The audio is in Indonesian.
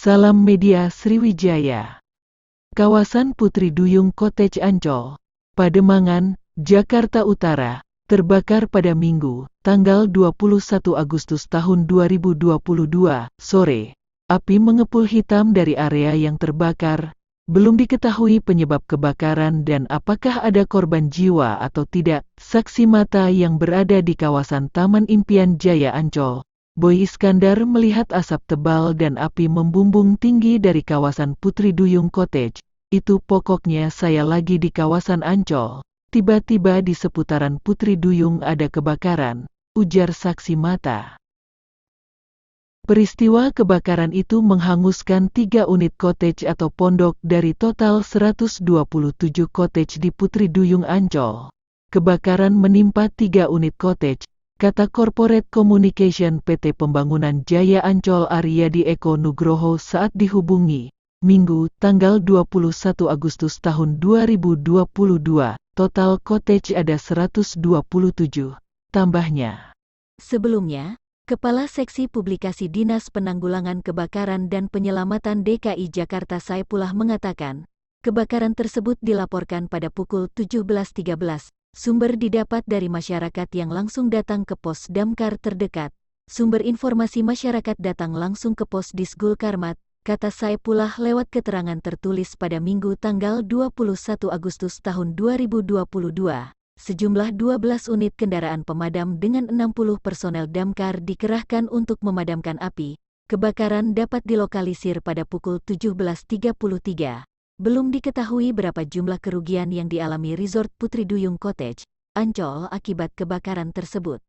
Salam Media Sriwijaya. Kawasan Putri Duyung Cottage Ancol, Pademangan, Jakarta Utara, terbakar pada Minggu, tanggal 21 Agustus tahun 2022, sore. Api mengepul hitam dari area yang terbakar. Belum diketahui penyebab kebakaran dan apakah ada korban jiwa atau tidak. Saksi mata yang berada di kawasan Taman Impian Jaya Ancol, Boy Iskandar, melihat asap tebal dan api membumbung tinggi dari kawasan Putri Duyung Cottage. Itu pokoknya saya lagi di kawasan Ancol. Tiba-tiba di seputaran Putri Duyung ada kebakaran, ujar saksi mata. Peristiwa kebakaran itu menghanguskan 3 unit cottage atau pondok dari total 127 cottage di Putri Duyung Ancol. Kebakaran menimpa 3 unit cottage, kata Corporate Communication PT Pembangunan Jaya Ancol Aryadi Eko Nugroho saat dihubungi, Minggu, tanggal 21 Agustus tahun 2022, total cottage ada 127, tambahnya. Sebelumnya, Kepala Seksi Publikasi Dinas Penanggulangan Kebakaran dan Penyelamatan DKI Jakarta Saipullah mengatakan, kebakaran tersebut dilaporkan pada pukul 17.13. Sumber didapat dari masyarakat yang langsung datang ke pos damkar terdekat. Sumber informasi masyarakat datang langsung ke pos Disgul Karmat, kata Saipullah lewat keterangan tertulis pada Minggu tanggal 21 Agustus tahun 2022. Sejumlah 12 unit kendaraan pemadam dengan 60 personel damkar dikerahkan untuk memadamkan api. Kebakaran dapat dilokalisir pada pukul 17.33. Belum diketahui berapa jumlah kerugian yang dialami Resort Putri Duyung Cottage, Ancol akibat kebakaran tersebut.